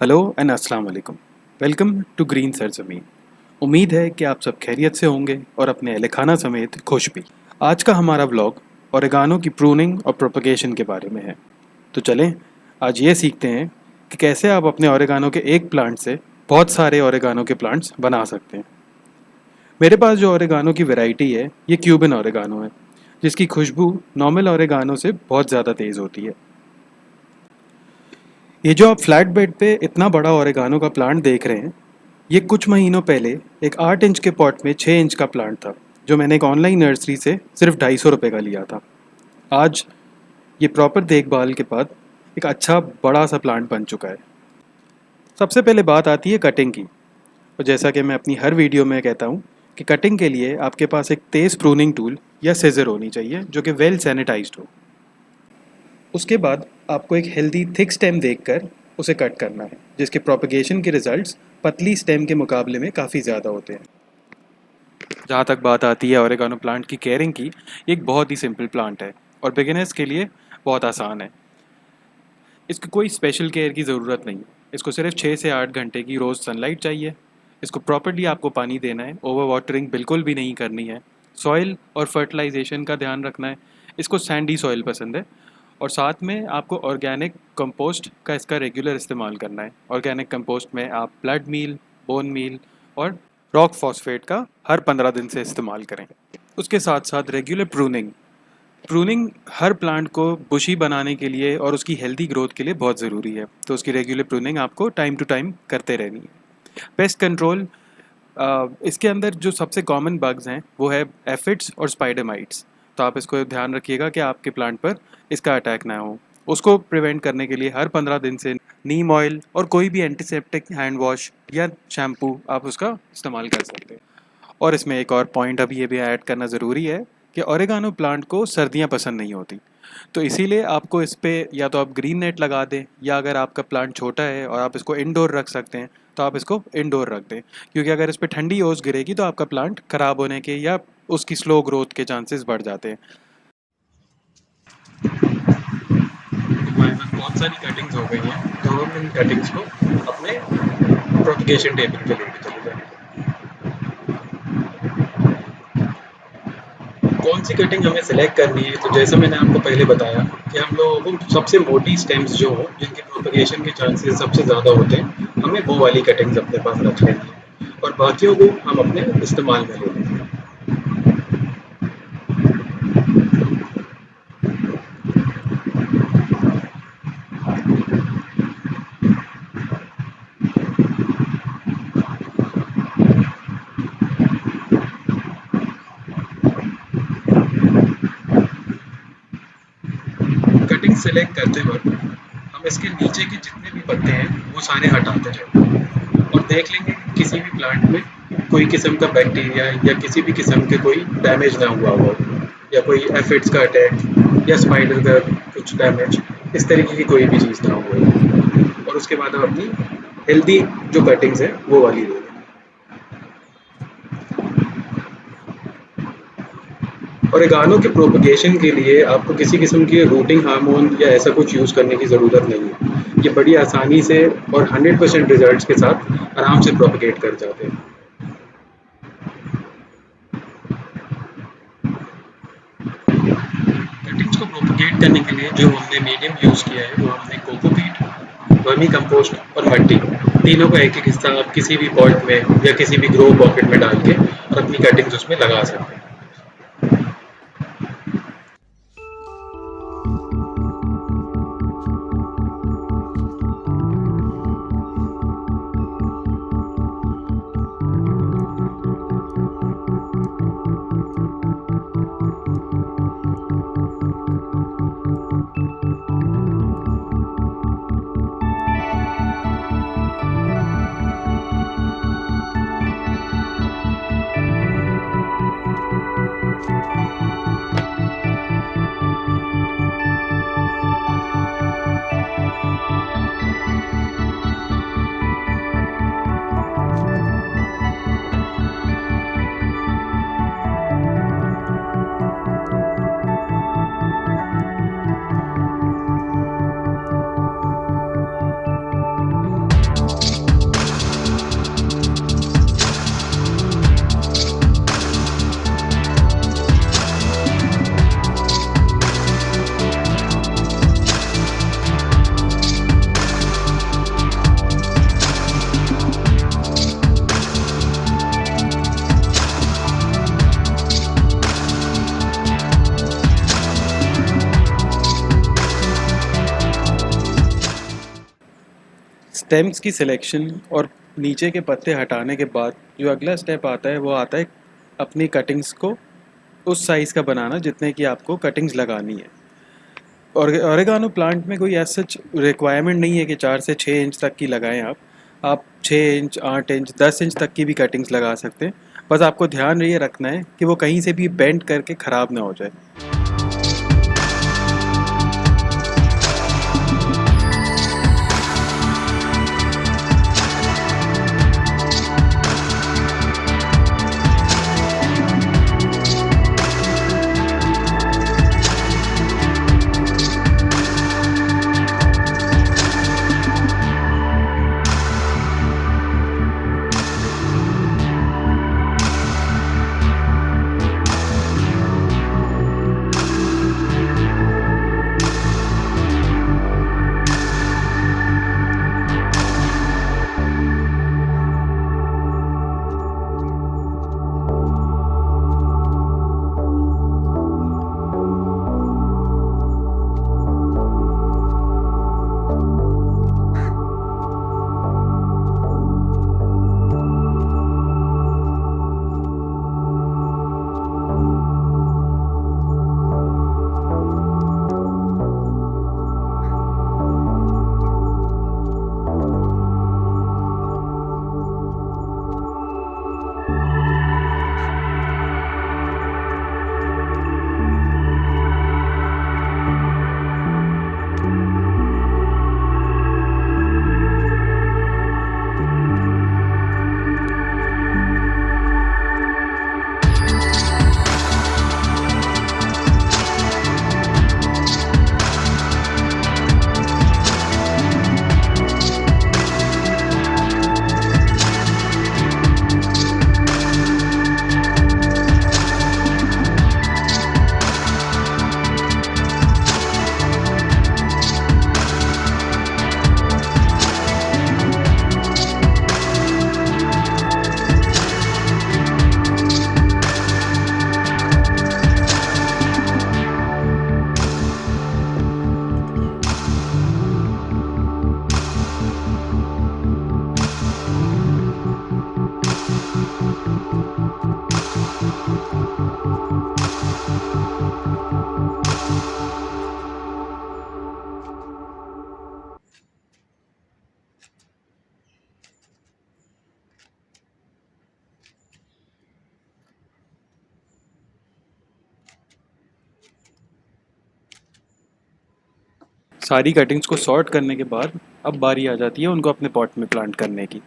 Hello and अस्सलाम वालेकुम। Welcome to green सरजमीन। उम्मीद है कि आप सब खैरियत से होंगे और अपने अहल खाना समेत खुश भी। आज का हमारा व्लॉग ओरेगानो की प्रूनिंग और प्रोपगेशन के बारे में है। तो चलें आज ये सीखते हैं कि कैसे आप अपने ओरेगानो के एक प्लांट से बहुत सारे ओरेगानो के प्लांट्स बना सकते हैं। मेरे पास जो ओरेगानो की वैरायटी है ये क्यूबन ओरेगानो है, जिसकी खुशबू नॉर्मल ओरेगानो से बहुत ज़्यादा तेज़ होती है। ये जो आप फ्लैट बेड पे इतना बड़ा ओरेगानो का प्लांट देख रहे हैं, ये कुछ महीनों पहले एक 8 इंच के पॉट में 6 इंच का प्लांट था, जो मैंने एक ऑनलाइन नर्सरी से सिर्फ 250 रुपये का लिया था। आज ये प्रॉपर देखभाल के बाद एक अच्छा बड़ा सा प्लांट बन चुका है। सबसे पहले बात आती है कटिंग की, और जैसा कि मैं अपनी हर वीडियो में कहता हूँ कि कटिंग के लिए आपके पास एक तेज़ प्रूनिंग टूल या सीजर होनी चाहिए जो कि वेल सैनिटाइज्ड हो। उसके बाद आपको एक हेल्दी थिक स्टेम देखकर उसे कट करना है, जिसके प्रोपगेशन के रिजल्ट्स पतली स्टेम के मुकाबले में काफ़ी ज़्यादा होते हैं। जहाँ तक बात आती है ओरेगानो प्लांट की केयरिंग की, ये एक बहुत ही सिंपल प्लांट है और बिगिनर्स के लिए बहुत आसान है। इसकी कोई स्पेशल केयर की ज़रूरत नहीं है। इसको सिर्फ 6 से 8 घंटे की रोज़ सनलाइट चाहिए। इसको प्रॉपर्ली आपको पानी देना है, ओवर वाटरिंग बिल्कुल भी नहीं करनी है। सॉइल और फर्टिलाइजेशन का ध्यान रखना है। इसको सैंडी सॉइल पसंद है। और साथ में आपको ऑर्गेनिक कंपोस्ट का इसका रेगुलर इस्तेमाल करना है। ऑर्गेनिक कंपोस्ट में आप ब्लड मील, बोन मील और रॉक फॉस्फेट का हर 15 दिन से इस्तेमाल करें। उसके साथ साथ रेगुलर प्रूनिंग प्रूनिंग हर प्लांट को बुशी बनाने के लिए और उसकी हेल्दी ग्रोथ के लिए बहुत ज़रूरी है, तो उसकी रेगुलर प्रूनिंग आपको टाइम टू टाइम करते रहनी है। पेस्ट कंट्रोल, इसके अंदर जो सबसे कॉमन बग्स हैं वो है एफिड्स और स्पाइडर माइट्स, तो आप इसको ध्यान रखिएगा कि आपके प्लांट पर इसका अटैक ना हो। उसको प्रिवेंट करने के लिए हर 15 दिन से नीम ऑयल और कोई भी एंटीसेप्टिक हैंड वॉश या शैम्पू आप उसका इस्तेमाल कर सकते हैं। और इसमें एक और पॉइंट अभी ये भी ऐड करना ज़रूरी है कि ओरेगानो प्लांट को सर्दियाँ पसंद नहीं होती, तो इसीलिए आपको इस पे या तो आप ग्रीन नेट लगा दें, या अगर आपका प्लांट छोटा है और आप इसको इंडोर रख सकते हैं तो आप इसको इंडोर रख दें, क्योंकि अगर इस पर ठंडी ओस गिरेगी तो आपका प्लांट ख़राब होने के या उसकी स्लो ग्रोथ के चांसेस बढ़ जाते हैं। हमारे पास बहुत सारी कटिंग्स हो गई हैं, तो हम इन कटिंग्स को अपने प्रोपगेशन टेबल पे लेके चले जाएंगे। कौन सी कटिंग हमें सेलेक्ट करनी है, तो जैसा मैंने आपको पहले बताया कि हम लोगों को सबसे मोटी स्टेम्स जो हो, जिनके प्रोपगेशन के चांसेस सबसे ज़्यादा होते हैं, हमें वो वाली कटिंग्स अपने पास रख लेनी है और बाकियों को हम अपने इस्तेमाल में ले लेंगे। कटिंग सेलेक्ट करते वक्त हम इसके नीचे के जितने भी पत्ते हैं वो सारे हटाते जाएं और देख लेंगे कि किसी भी प्लांट में कोई किस्म का बैक्टीरिया या किसी भी किस्म के कोई डैमेज ना हुआ हो, या कोई एफिड्स का अटैक या स्पाइडर का कुछ डैमेज, इस तरीके की कोई भी चीज़ ना हो। और उसके बाद हम अपनी हेल्दी जो कटिंग्स हैं वो वाली ले लें। ओरेगानो के प्रोपगेशन के लिए आपको किसी किस्म की रूटिंग हार्मोन या ऐसा कुछ यूज़ करने की ज़रूरत नहीं है। ये बड़ी आसानी से और 100% रिजल्ट्स के साथ आराम से प्रोपगेट कर जाते हैं। कटिंग्स को प्रोपगेट करने के लिए जो हमने मीडियम यूज़ किया है वो हमने कोकोपीट, वर्मी कंपोस्ट और मट्टी, तीनों का एक एक हिस्सा आप किसी भी पॉट में या किसी भी ग्रो पॉकेट में डाल के और अपनी कटिंग्स उसमें लगा सकते हैं। स्टेम्स की सिलेक्शन और नीचे के पत्ते हटाने के बाद जो अगला स्टेप आता है वो आता है अपनी कटिंग्स को उस साइज़ का बनाना जितने की आपको कटिंग्स लगानी है। और ओरेगानो प्लांट में कोई ऐसा रिक्वायरमेंट नहीं है कि 4 से 6 इंच तक की लगाएं आप 6 इंच 8 इंच 10 इंच तक की भी कटिंग्स लगा सकते हैं। बस आपको ध्यान ये रखना है कि वो कहीं से भी बेंड करके ख़राब ना हो जाए। सारी कटिंग्स को सॉर्ट करने के बाद अब बारी आ जाती है उनको अपने पॉट में प्लांट करने की।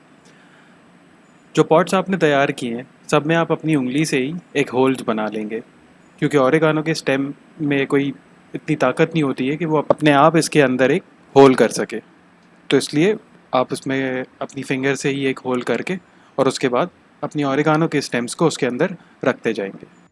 जो पॉट्स आपने तैयार किए हैं सब में आप अपनी उंगली से ही एक होल्स बना लेंगे, क्योंकि ओरेगानो के स्टेम में कोई इतनी ताकत नहीं होती है कि वो अपने आप इसके अंदर एक होल कर सके। तो इसलिए आप उसमें अपनी फिंगर से ही एक होल करके और उसके बाद अपनी ओरेगानो के स्टेम्स को उसके अंदर रखते जाएंगे।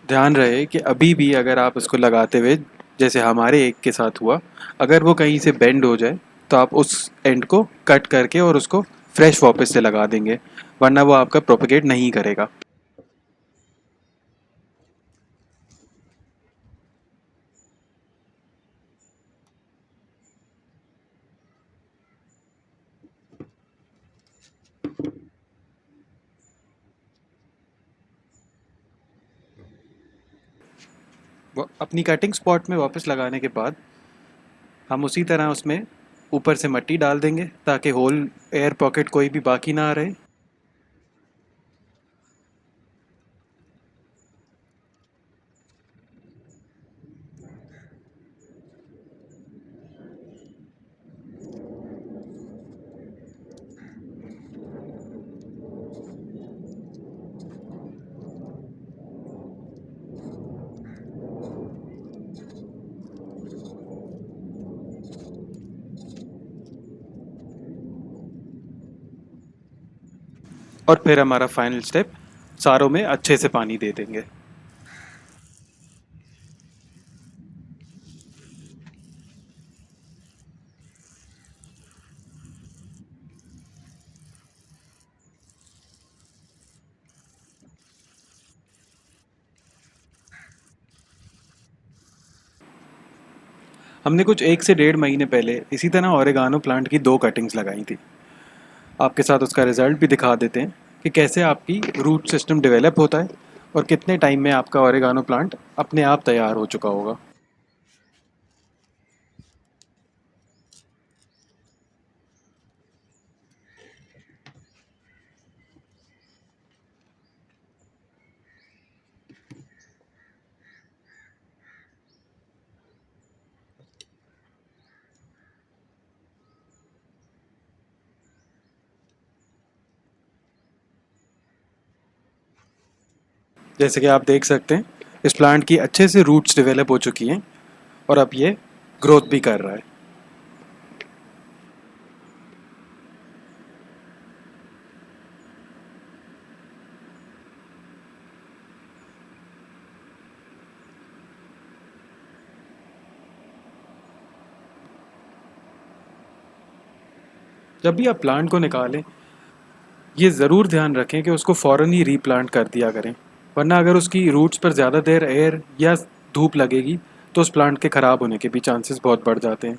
ध्यान रहे कि अभी भी अगर आप उसको लगाते हुए जैसे हमारे एक के साथ हुआ, अगर वो कहीं से बेंड हो जाए तो आप उस एंड को कट करके और उसको फ्रेश वापस से लगा देंगे, वरना वो आपका प्रोपेगेट नहीं करेगा। वो अपनी कटिंग स्पॉट में वापस लगाने के बाद हम उसी तरह उसमें ऊपर से मिट्टी डाल देंगे ताकि होल एयर पॉकेट कोई भी बाकी ना रहे। और फिर हमारा फाइनल स्टेप, सारों में अच्छे से पानी दे देंगे। हमने कुछ 1 से 1.5 महीने पहले इसी तरह ओरेगानो प्लांट की 2 कटिंग्स लगाई थी। आपके साथ उसका रिजल्ट भी दिखा देते हैं कि कैसे आपकी रूट सिस्टम डेवलप होता है और कितने टाइम में आपका ओरेगानो प्लांट अपने आप तैयार हो चुका होगा। जैसे कि आप देख सकते हैं, इस प्लांट की अच्छे से रूट्स डेवलप हो चुकी हैं और अब ये ग्रोथ भी कर रहा है। जब भी आप प्लांट को निकालें, ये ज़रूर ध्यान रखें कि उसको फ़ौरन ही रीप्लांट कर दिया करें, वरना अगर उसकी रूट्स पर ज़्यादा देर एयर या धूप लगेगी तो उस प्लांट के ख़राब होने के भी चांसेस बहुत बढ़ जाते हैं।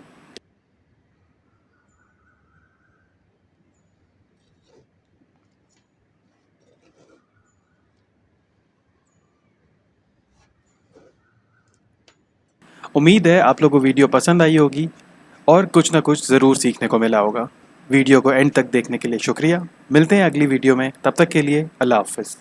उम्मीद है आप लोगों को वीडियो पसंद आई होगी और कुछ ना कुछ ज़रूर सीखने को मिला होगा। वीडियो को एंड तक देखने के लिए शुक्रिया। मिलते हैं अगली वीडियो में, तब तक के लिए अल्लाह हाफ़िज़।